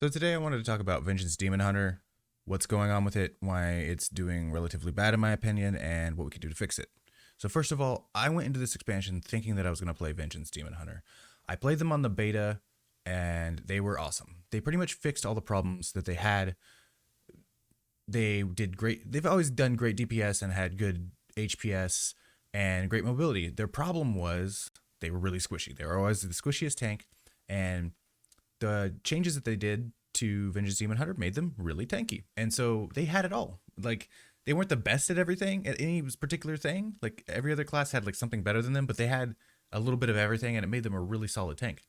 So today I wanted to talk about Vengeance Demon Hunter, what's going on with it, why it's doing relatively bad in my opinion, and what we can do to fix it. So first of all, I went into this expansion thinking that I was going to play Vengeance Demon Hunter. I played them on the beta, and they were awesome. They pretty much fixed all the problems that they had. They did great. They've always done great DPS and had good HPS and great mobility. Their problem was they were really squishy. They were always the squishiest tank, and the changes that they did to Vengeance Demon Hunter made them really tanky. And so they had it all. Like, they weren't the best at everything, at any particular thing. Like, every other class had like something better than them, but they had a little bit of everything, and it made them a really solid tank.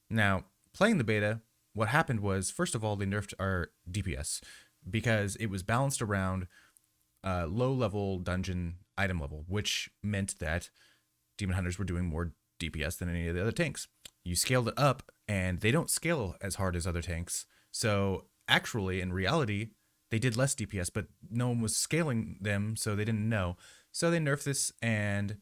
Now, playing the beta, what happened was, first of all, they nerfed our DPS because it was balanced around low level dungeon item level, which meant that Demon Hunters were doing more DPS than any of the other tanks. You scaled it up, and they don't scale as hard as other tanks. So actually, in reality, they did less DPS, but no one was scaling them, so they didn't know. So they nerfed this, and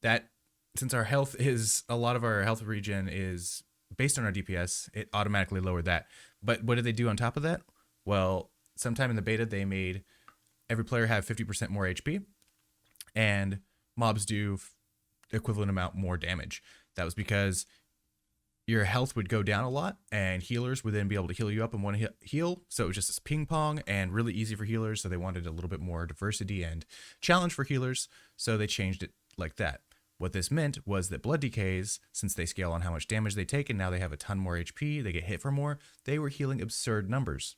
that, since our health is, a lot of our health regen is based on our DPS, it automatically lowered that. But what did they do on top of that? Well, sometime in the beta, they made every player have 50% more HP, and mobs do equivalent amount more damage. That was because your health would go down a lot, and healers would then be able to heal you up in one heal. So it was just this ping pong and really easy for healers. So they wanted a little bit more diversity and challenge for healers. So they changed it like that. What this meant was that blood decays, since they scale on how much damage they take, and now they have a ton more HP, they get hit for more, they were healing absurd numbers.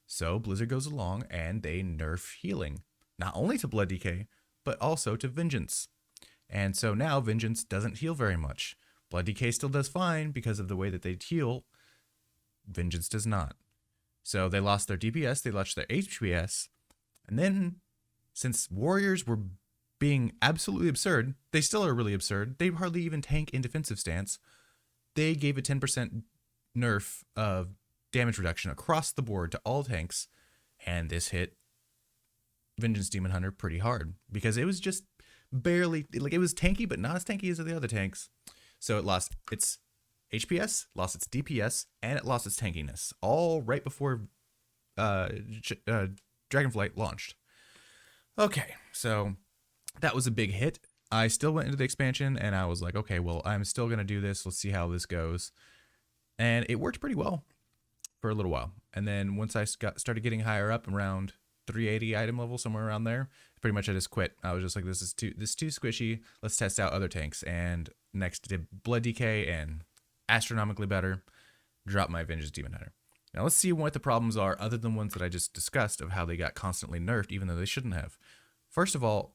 So Blizzard goes along and they nerf healing, not only to blood decay, but also to vengeance. And so now vengeance doesn't heal very much. Blood Decay still does fine because of the way that they heal. Vengeance does not. So they lost their DPS, they lost their HPS, and then, since warriors were being absolutely absurd, they still are really absurd. They hardly even tank in defensive stance. They gave a 10% nerf of damage reduction across the board to all tanks, and this hit Vengeance Demon Hunter pretty hard because it was just barely, like, it was tanky, but not as tanky as the other tanks. So it lost its HPS, lost its DPS, and it lost its tankiness, all right before Dragonflight launched. Okay, so that was a big hit. I still went into the expansion, and I was like, okay, well, I'm still going to do this. Let's see how this goes. And it worked pretty well for a little while. And then once I started getting higher up, around 380 item level, somewhere around there, pretty much I just quit. I was just like, this is too squishy. Let's test out other tanks. And next did Blood Decay, and astronomically better, drop my Vengeance Demon Hunter. Now let's see what the problems are other than ones that I just discussed of how they got constantly nerfed even though they shouldn't have. First of all,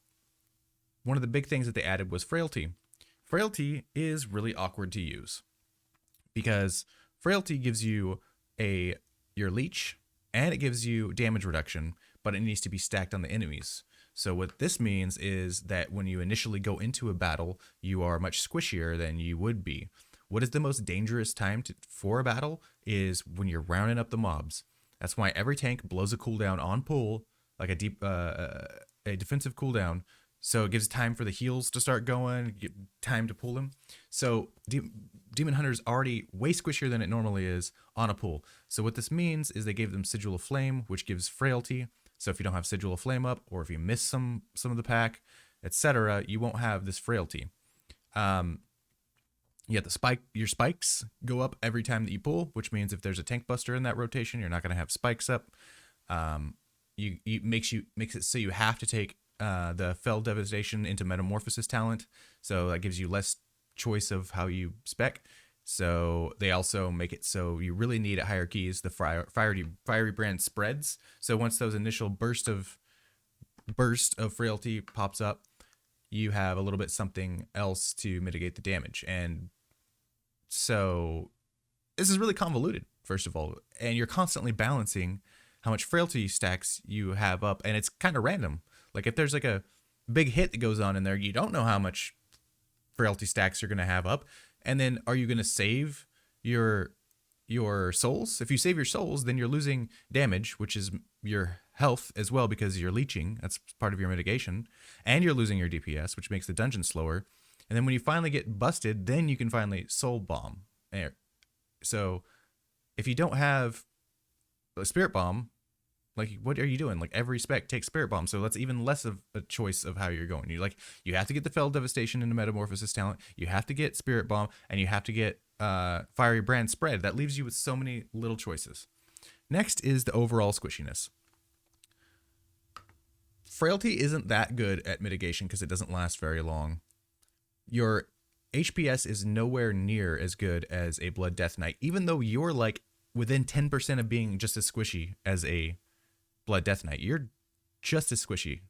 one of the big things that they added was Frailty. Frailty is really awkward to use because Frailty gives you your leech, and it gives you damage reduction, but it needs to be stacked on the enemies. So what this means is that when you initially go into a battle, you are much squishier than you would be. What is the most dangerous time for a battle is when you're rounding up the mobs. That's why every tank blows a cooldown on pull, like a defensive cooldown. So it gives time for the heals to start going, get time to pull them. So Demon Hunter's already way squishier than it normally is on a pull. So what this means is they gave them Sigil of Flame, which gives Frailty. So if you don't have Sigil of Flame up, or if you miss some of the pack, etc., you won't have this Frailty. Yeah, your spikes go up every time that you pull, which means if there's a tank buster in that rotation, you're not going to have spikes up. Makes it so you have to take the Fell Devastation into Metamorphosis talent, so that gives you less choice of how you spec. So they also make it so you really need at higher keys the fiery brand spreads. So once those initial burst of frailty pops up, you have a little bit something else to mitigate the damage. And so this is really convoluted, first of all, and you're constantly balancing how much frailty stacks you have up, and it's kind of random. Like if there's like a big hit that goes on in there, you don't know how much frailty stacks you're going to have up. And then are you going to save your souls? If you save your souls, then you're losing damage, which is your health as well, because you're leeching. That's part of your mitigation. And you're losing your DPS, which makes the dungeon slower. And then when you finally get busted, then you can finally soul bomb. So if you don't have a Spirit Bomb, like, what are you doing? Like, every spec takes Spirit Bomb, so that's even less of a choice of how you're going. You have to get the Fell Devastation into Metamorphosis talent, you have to get Spirit Bomb, and you have to get Fiery Brand spread. That leaves you with so many little choices. Next is the overall squishiness. Frailty isn't that good at mitigation because it doesn't last very long. Your HPS is nowhere near as good as a Blood Death Knight, even though you're like within 10% of being just as squishy as a Blood Death Knight. You're just as squishy,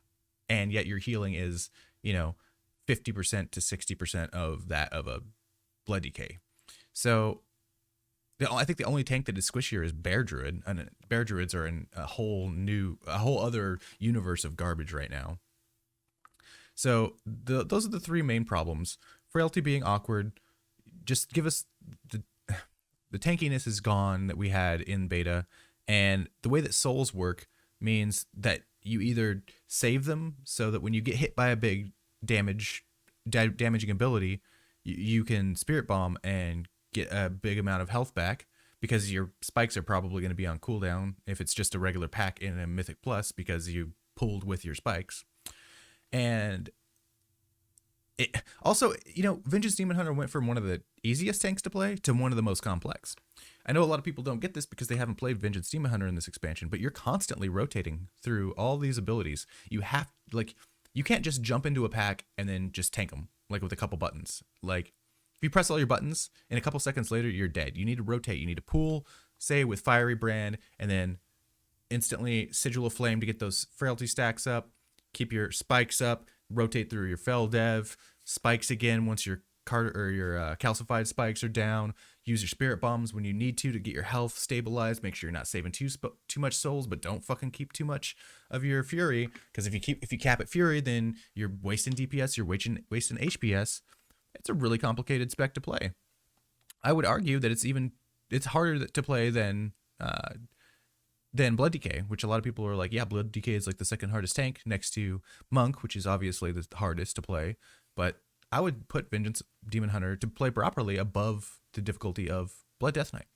and yet your healing is, 50% to 60% of that of a Blood Decay. So I think the only tank that is squishier is Bear Druid, and Bear Druids are in a whole other universe of garbage right now. So those are the three main problems. Frailty being awkward. Just give us the tankiness is gone that we had in beta, and the way that souls work means that you either save them so that when you get hit by a big damaging ability, you can Spirit Bomb and get a big amount of health back, because your spikes are probably going to be on cooldown if it's just a regular pack in a Mythic Plus, because you pulled with your spikes. And it also, Vengeance Demon Hunter went from one of the easiest tanks to play to one of the most complex. I know a lot of people don't get this because they haven't played Vengeance Demon Hunter in this expansion, but you're constantly rotating through all these abilities. You can't just jump into a pack and then just tank them, like with a couple buttons. Like, if you press all your buttons, in a couple seconds later, you're dead. You need to rotate. You need to pool, say, with Fiery Brand, and then instantly Sigil of Flame to get those frailty stacks up, keep your spikes up, rotate through your Fell Dev, spikes again once your calcified spikes are down, use your Spirit Bombs when you need to get your health stabilized, make sure you're not saving too much souls, but don't fucking keep too much of your Fury, because if you cap at Fury, then you're wasting DPS, you're wasting HPS. It's a really complicated spec to play. I would argue that it's harder to play than Blood Decay, which a lot of people are like, yeah, Blood Decay is like the second hardest tank next to Monk, which is obviously the hardest to play. But I would put Vengeance Demon Hunter to play properly above the difficulty of Blood Death Knight.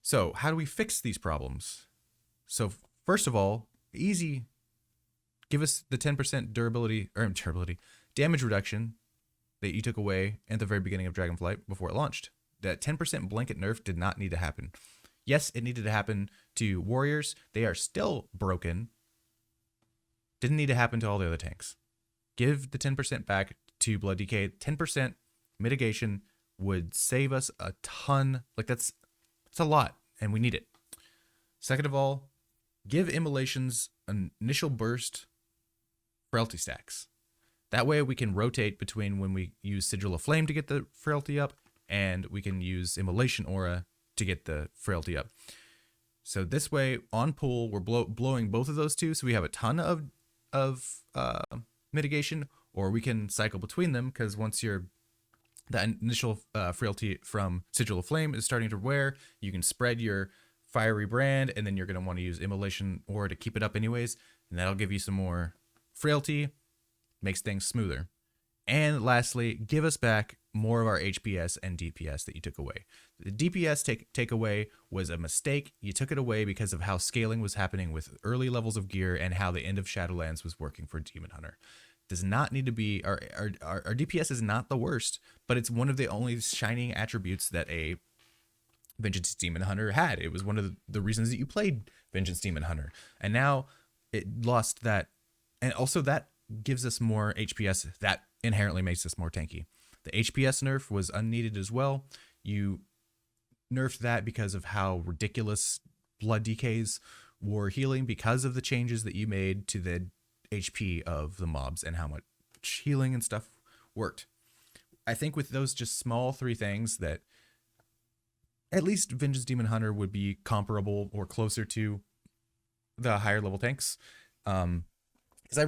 So how do we fix these problems? So first of all, easy. Give us the 10% damage reduction that you took away at the very beginning of Dragonflight before it launched. That 10% blanket nerf did not need to happen. Yes, it needed to happen to warriors. They are still broken. Didn't need to happen to all the other tanks. Give the 10% back to Blood Decay. 10% mitigation would save us a ton. Like, that's a lot, and we need it. Second of all, give Immolations an initial burst frailty stacks. That way we can rotate between when we use Sigil of Flame to get the frailty up, and we can use Immolation Aura to get the frailty up. So this way, on pool, we're blowing both of those two, so we have a ton of mitigation, or we can cycle between them, because once that initial frailty from Sigil of Flame is starting to wear, you can spread your Fiery Brand, and then you're going to want to use Immolation Aura to keep it up anyways, and that'll give you some more frailty, makes things smoother. And lastly, give us back more of our HPS and DPS that you took away. The DPS takeaway was a mistake. You took it away because of how scaling was happening with early levels of gear and how the end of Shadowlands was working for Demon Hunter. Does not need to be, our DPS is not the worst, but it's one of the only shining attributes that a Vengeance Demon Hunter had. It was one of the reasons that you played Vengeance Demon Hunter. And now it lost that. And also that gives us more HPS. That inherently makes us more tanky. The HPS nerf was unneeded as well. You nerfed that because of how ridiculous Blood Decays were healing, because of the changes that you made to the HP of the mobs and how much healing and stuff worked. I think with those just small three things, that at least Vengeance Demon Hunter would be comparable or closer to the higher level tanks. Because I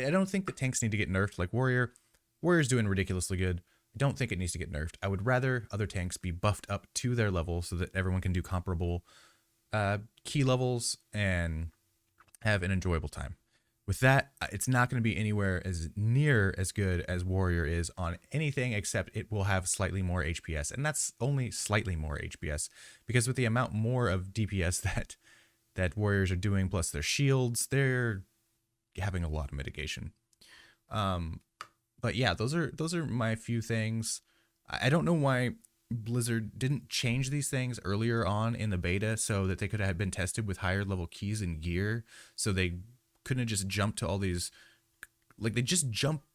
don't think the tanks need to get nerfed. Like Warrior's doing ridiculously good. I don't think it needs to get nerfed. I would rather other tanks be buffed up to their level so that everyone can do comparable key levels and have an enjoyable time. With that, it's not going to be anywhere as near as good as Warrior is on anything, except it will have slightly more HPS. And that's only slightly more HPS, because with the amount more of DPS that Warriors are doing, plus their shields, they're having a lot of mitigation. But yeah, those are my few things. I don't know why Blizzard didn't change these things earlier on in the beta so that they could have been tested with higher level keys and gear, so they couldn't have just jumped to all these, like they just jumped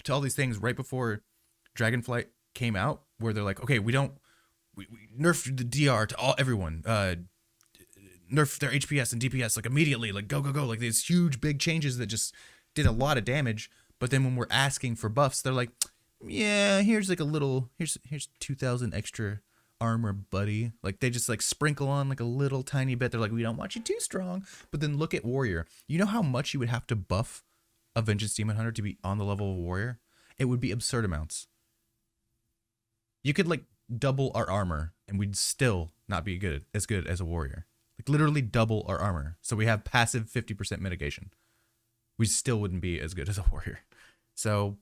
to all these things right before Dragonflight came out, where they're like, okay, we nerfed the DR to everyone, nerf their HPS and DPS like immediately, like go, like these huge big changes that just did a lot of damage. But then when we're asking for buffs, they're like, yeah, here's like a little, here's 2,000 extra armor, buddy. Like they just like sprinkle on like a little tiny bit. They're like, we don't want you too strong. But then look at Warrior. You know how much you would have to buff a Vengeance Demon Hunter to be on the level of Warrior? It would be absurd amounts. You could like double our armor and we'd still not be good as a Warrior. Like literally double our armor. So we have passive 50% mitigation. We still wouldn't be as good as a Warrior. So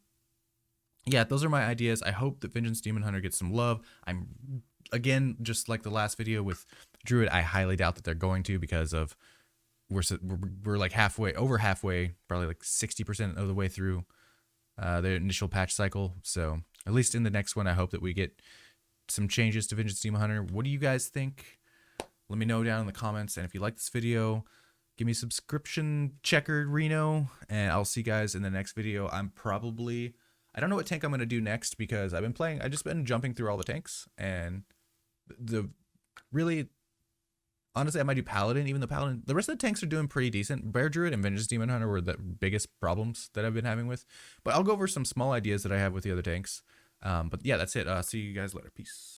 yeah, those are my ideas. I hope that Vengeance Demon Hunter gets some love. I'm, again, just like the last video with Druid, I highly doubt that they're going to, because of we're like over halfway, probably like 60% of the way through their initial patch cycle. So at least in the next one, I hope that we get some changes to Vengeance Demon Hunter. What do you guys think? Let me know down in the comments. And if you like this video, give me a subscription checker, Reno, and I'll see you guys in the next video. I don't know what tank I'm going to do next, because I've just been jumping through all the tanks, and honestly, I might do Paladin, even the rest of the tanks are doing pretty decent. Bear Druid and Vengeance Demon Hunter were the biggest problems that I've been having with, but I'll go over some small ideas that I have with the other tanks. But yeah, that's it. See you guys later. Peace.